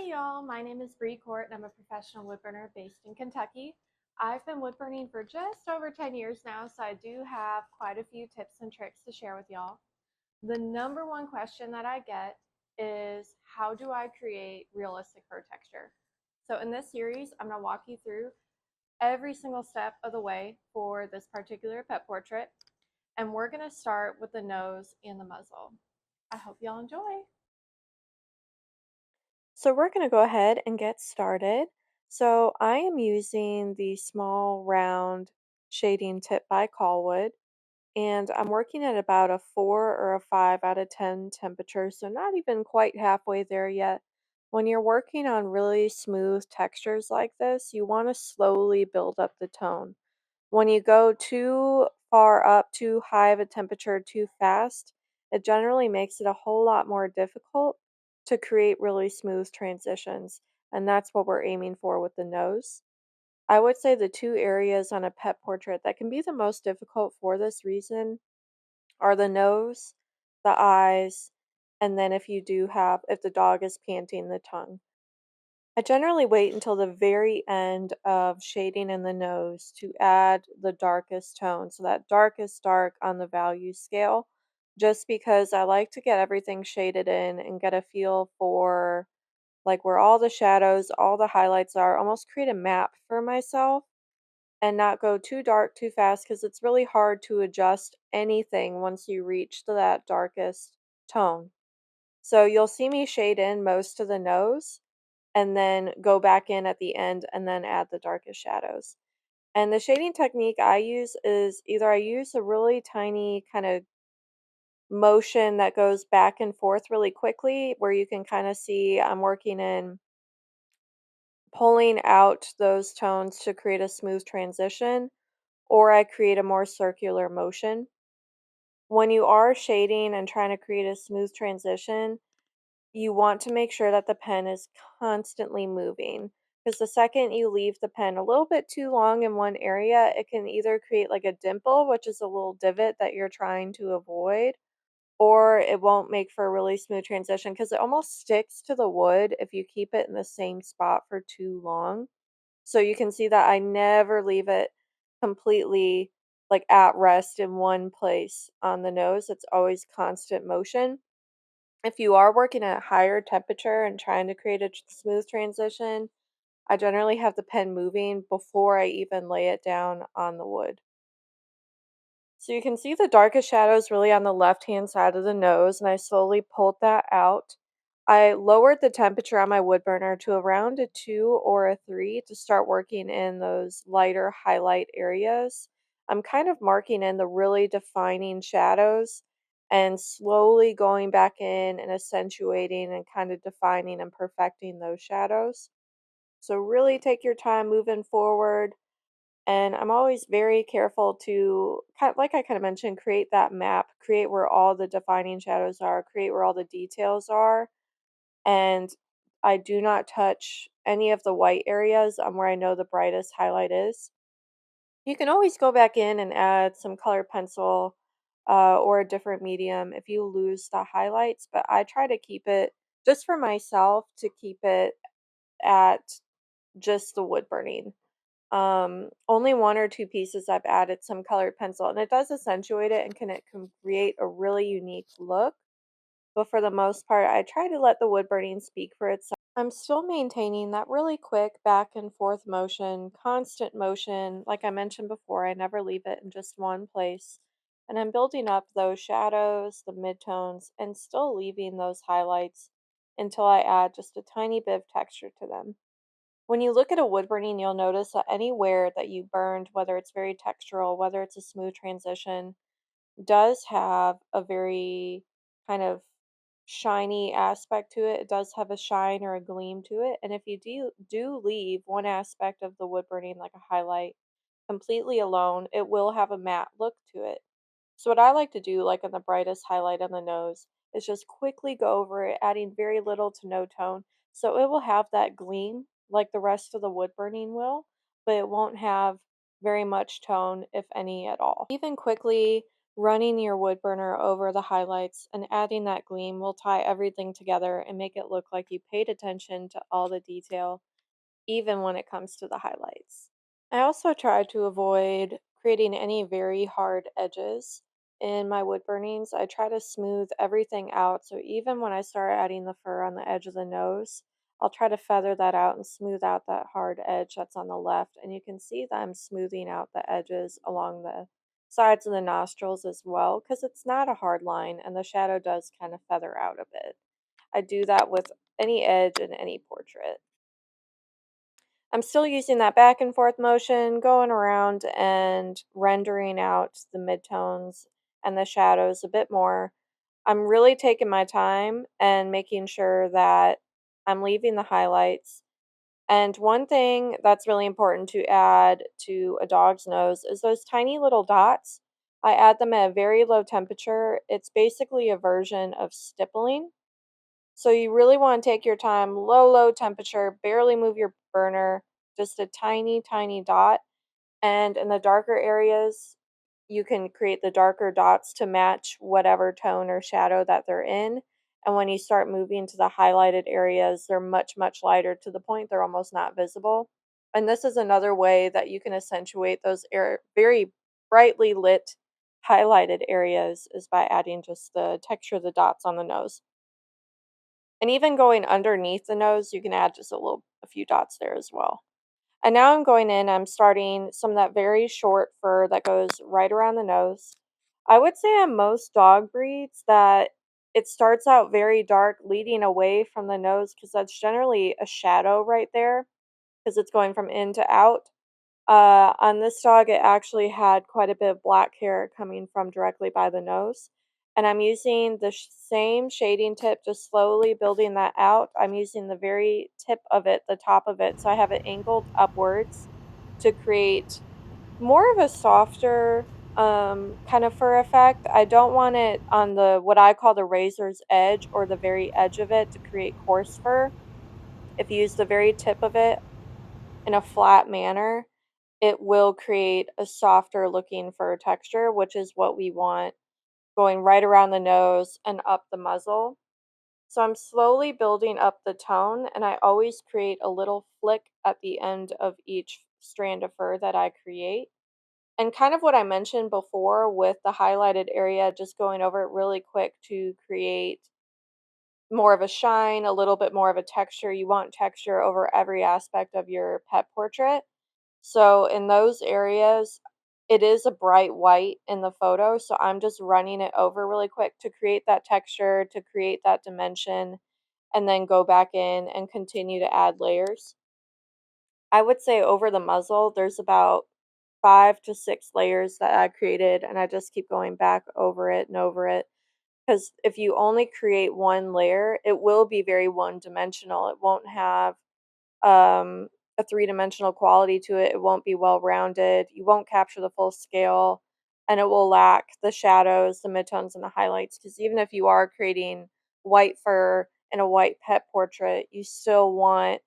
Hey y'all, my name is Bre Kort and I'm a professional woodburner based in Kentucky. I've been woodburning for just over 10 years now, so I do have quite a few tips and tricks to share with y'all. The number one question that I get is how do I create realistic fur texture? So in this series, I'm going to walk you through every single step of the way for this particular pet portrait, and we're going to start with the nose and the muzzle. I hope y'all enjoy. So we're going to go ahead and get started. So I am using the small round shading tip by Colwood, and I'm working at about a 4 or a 5 out of 10 temperature, so not even quite halfway there yet. When you're working on really smooth textures like this, you want to slowly build up the tone. When you go too far up, too high of a temperature too fast, it generally makes it a whole lot more difficult to create really smooth transitions. And that's what we're aiming for with the nose. I would say the two areas on a pet portrait that can be the most difficult for this reason are the nose, the eyes, and then if the dog is panting, the tongue. I generally wait until the very end of shading in the nose to add the darkest tone, so that darkest dark on the value scale, just because I like to get everything shaded in and get a feel for like where all the shadows, all the highlights are, almost create a map for myself and not go too dark too fast because it's really hard to adjust anything once you reach that darkest tone. So you'll see me shade in most of the nose and then go back in at the end and then add the darkest shadows. And the shading technique I use is either I use a really tiny kind of motion that goes back and forth really quickly, where you can kind of see I'm working in pulling out those tones to create a smooth transition, or I create a more circular motion. When you are shading and trying to create a smooth transition, you want to make sure that the pen is constantly moving, because the second you leave the pen a little bit too long in one area, it can either create like a dimple, which is a little divot that you're trying to avoid, or it won't make for a really smooth transition because it almost sticks to the wood if you keep it in the same spot for too long. So you can see that I never leave it completely like at rest in one place on the nose. It's always constant motion. If you are working at a higher temperature and trying to create a smooth transition, I generally have the pen moving before I even lay it down on the wood. So you can see the darkest shadows really on the left-hand side of the nose, and I slowly pulled that out. I lowered the temperature on my wood burner to around a 2 or a 3 to start working in those lighter highlight areas. I'm kind of marking in the really defining shadows and slowly going back in and accentuating and kind of defining and perfecting those shadows. So really take your time moving forward, and I'm always very careful to, like I kind of mentioned, create that map, create where all the defining shadows are, create where all the details are. And I do not touch any of the white areas where I know the brightest highlight is. You can always go back in and add some colored pencil or a different medium if you lose the highlights, but I try to keep it just for myself to keep it at just the wood burning. Only one or two pieces I've added some colored pencil, and it does accentuate it and it can create a really unique look. But for the most part, I try to let the wood burning speak for itself. I'm still maintaining that really quick back and forth motion, constant motion. Like I mentioned before, I never leave it in just one place. And I'm building up those shadows, the midtones, and still leaving those highlights until I add just a tiny bit of texture to them. When you look at a wood burning, you'll notice that anywhere that you burned, whether it's very textural, whether it's a smooth transition, does have a very kind of shiny aspect to it. It does have a shine or a gleam to it. And if you do leave one aspect of the wood burning, like a highlight, completely alone, it will have a matte look to it. So what I like to do, like on the brightest highlight on the nose, is just quickly go over it, adding very little to no tone. So it will have that gleam like the rest of the wood burning will, but it won't have very much tone, if any at all. Even quickly Running your wood burner over the highlights and adding that gleam will tie everything together and make it look like you paid attention to all the detail, even when it comes to the highlights. I also try to avoid creating any very hard edges in my wood burnings. I try to smooth everything out. So even when I start adding the fur on the edge of the nose, I'll try to feather that out and smooth out that hard edge that's on the left. And you can see that I'm smoothing out the edges along the sides of the nostrils as well because it's not a hard line and the shadow does kind of feather out a bit. I do that with any edge in any portrait. I'm still using that back and forth motion, going around and rendering out the midtones and the shadows a bit more. I'm really taking my time and making sure that I'm leaving the highlights. And one thing that's really important to add to a dog's nose is those tiny little dots. I add them at a very low temperature. It's basically a version of stippling. So you really want to take your time, low temperature, barely move your burner, just a tiny, tiny dot. And in the darker areas, you can create the darker dots to match whatever tone or shadow that they're in. And when you start moving to the highlighted areas, they're much, much lighter to the point they're almost not visible. And this is another way that you can accentuate those very brightly lit highlighted areas is by adding just the texture of the dots on the nose. And even going underneath the nose, you can add just a few dots there as well. And now I'm going in, I'm starting some of that very short fur that goes right around the nose. I would say on most dog breeds that it starts out very dark, leading away from the nose, because that's generally a shadow right there, because it's going from in to out. On this dog, it actually had quite a bit of black hair coming from directly by the nose. And I'm using the same shading tip, just slowly building that out. I'm using the very tip of it, the top of it. So I have it angled upwards to create more of a softer kind of fur effect. I don't want it on the what I call the razor's edge or the very edge of it to create coarse fur. If you use the very tip of it in a flat manner, it will create a softer looking fur texture, which is what we want going right around the nose and up the muzzle. So I'm slowly building up the tone, and I always create a little flick at the end of each strand of fur that I create. And kind of what I mentioned before with the highlighted area, just going over it really quick to create more of a shine, a little bit more of a texture. You want texture over every aspect of your pet portrait. So in those areas, it is a bright white in the photo, so I'm just running it over really quick to create that texture, to create that dimension, and then go back in and continue to add layers. I would say over the muzzle, there's about 5 to 6 layers that I created, and I just keep going back over it and over it. Because if you only create one layer, it will be very one dimensional. It won't have um, a three-dimensional quality to it. It won't be well rounded. You won't capture the full scale, and it will lack the shadows, the midtones, and the highlights. Because even if you are creating white fur in a white pet portrait, you still want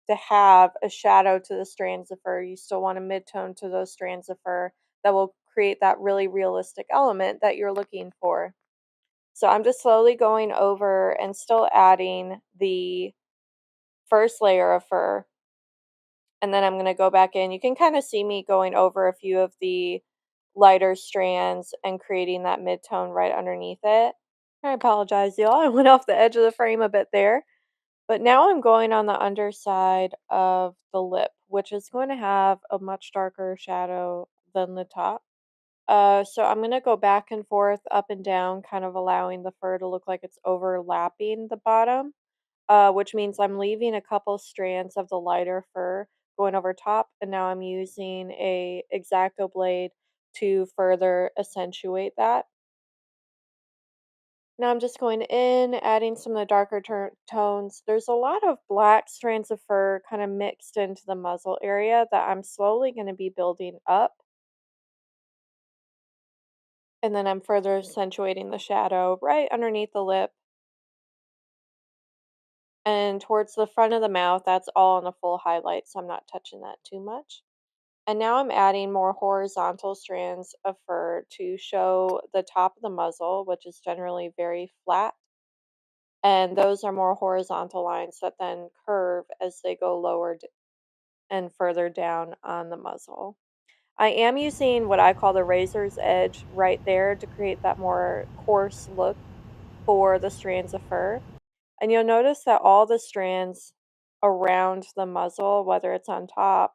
to have a shadow to the strands of fur. You still want a midtone to those strands of fur that will create that really realistic element that you're looking for. So I'm just slowly going over and still adding the first layer of fur, and then I'm going to go back in. You can kind of see me going over a few of the lighter strands and creating that mid-tone right underneath it. I apologize, y'all. I went off the edge of the frame a bit there. But now I'm going on the underside of the lip, which is going to have a much darker shadow than the top. So I'm going to go back and forth, up and down, kind of allowing the fur to look like it's overlapping the bottom, which means I'm leaving a couple strands of the lighter fur going over top, and now I'm using a X-Acto blade to further accentuate that. Now I'm just going in, adding some of the darker tones. There's a lot of black strands of fur kind of mixed into the muzzle area that I'm slowly going to be building up, and then I'm further accentuating the shadow right underneath the lip and towards the front of the mouth. That's all in a full highlight, so I'm not touching that too much. And now I'm adding more horizontal strands of fur to show the top of the muzzle, which is generally very flat. And those are more horizontal lines that then curve as they go and further down on the muzzle. I am using what I call the razor's edge right there to create that more coarse look for the strands of fur. And you'll notice that all the strands around the muzzle, whether it's on top,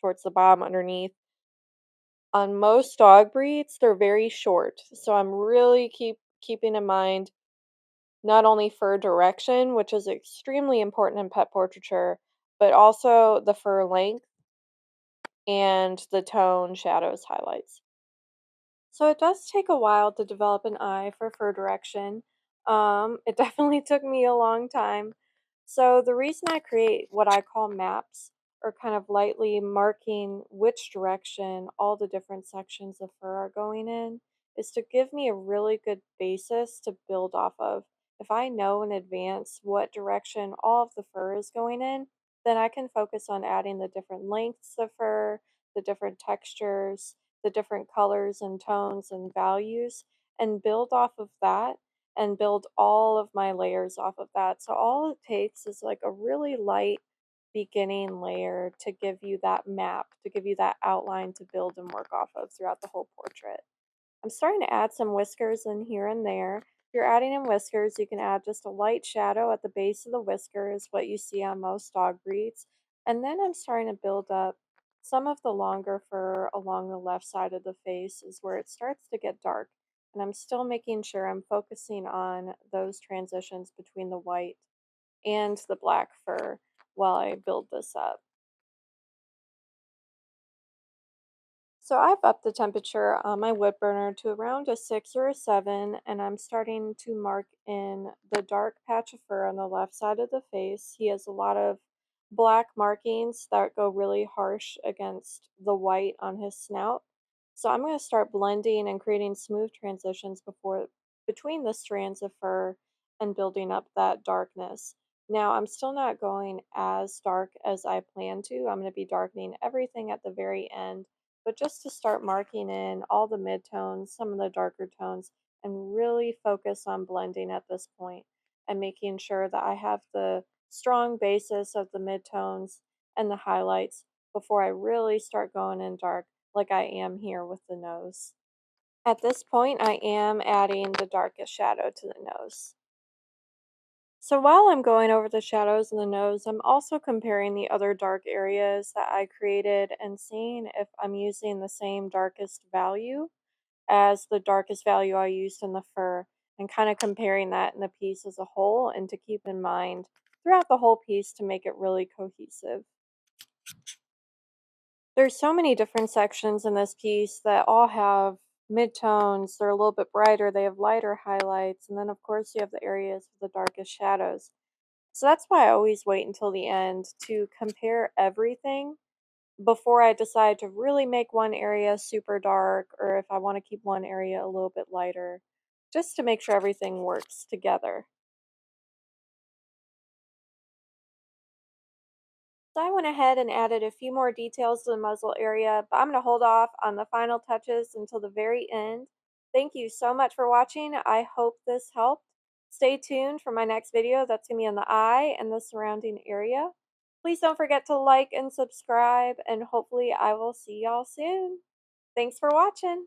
towards the bottom, underneath, on most dog breeds, they're very short. So I'm really keeping in mind not only fur direction, which is extremely important in pet portraiture, but also the fur length and the tone, shadows, highlights. So it does take a while to develop an eye for fur direction. It definitely took me a long time. So the reason I create what I call maps, or kind of lightly marking which direction all the different sections of fur are going in, is to give me a really good basis to build off of. If I know in advance what direction all of the fur is going in, then I can focus on adding the different lengths of fur, the different textures, the different colors and tones and values, and build off of that and build all of my layers off of that. So all it takes is like a really light beginning layer to give you that map, to give you that outline to build and work off of throughout the whole portrait. I'm starting to add some whiskers in here and there. If you're adding in whiskers, you can add just a light shadow at the base of the whiskers, what you see on most dog breeds. And then I'm starting to build up some of the longer fur along the left side of the face is where it starts to get dark. And I'm still making sure I'm focusing on those transitions between the white and the black fur while I build this up. So I've upped the temperature on my wood burner to around a 6 or a 7, and I'm starting to mark in the dark patch of fur on the left side of the face. He has a lot of black markings that go really harsh against the white on his snout. So I'm going to start blending and creating smooth transitions between the strands of fur and building up that darkness. Now, I'm still not going as dark as I plan to. I'm going to be darkening everything at the very end, but just to start marking in all the midtones, some of the darker tones, and really focus on blending at this point and making sure that I have the strong basis of the midtones and the highlights before I really start going in dark like I am here with the nose. At this point, I am adding the darkest shadow to the nose. So while I'm going over the shadows in the nose, I'm also comparing the other dark areas that I created and seeing if I'm using the same darkest value as the darkest value I used in the fur, and kind of comparing that in the piece as a whole and to keep in mind throughout the whole piece to make it really cohesive. There's so many different sections in this piece that all have midtones. They're a little bit brighter, they have lighter highlights, and then of course you have the areas with the darkest shadows. So that's why I always wait until the end to compare everything before I decide to really make one area super dark or if I want to keep one area a little bit lighter, just to make sure everything works together. So I went ahead and added a few more details to the muzzle area, but I'm going to hold off on the final touches until the very end. Thank you so much for watching. I hope this helped. Stay tuned for my next video. That's going to be on the eye and the surrounding area. Please don't forget to like and subscribe, and hopefully I will see y'all soon. Thanks for watching.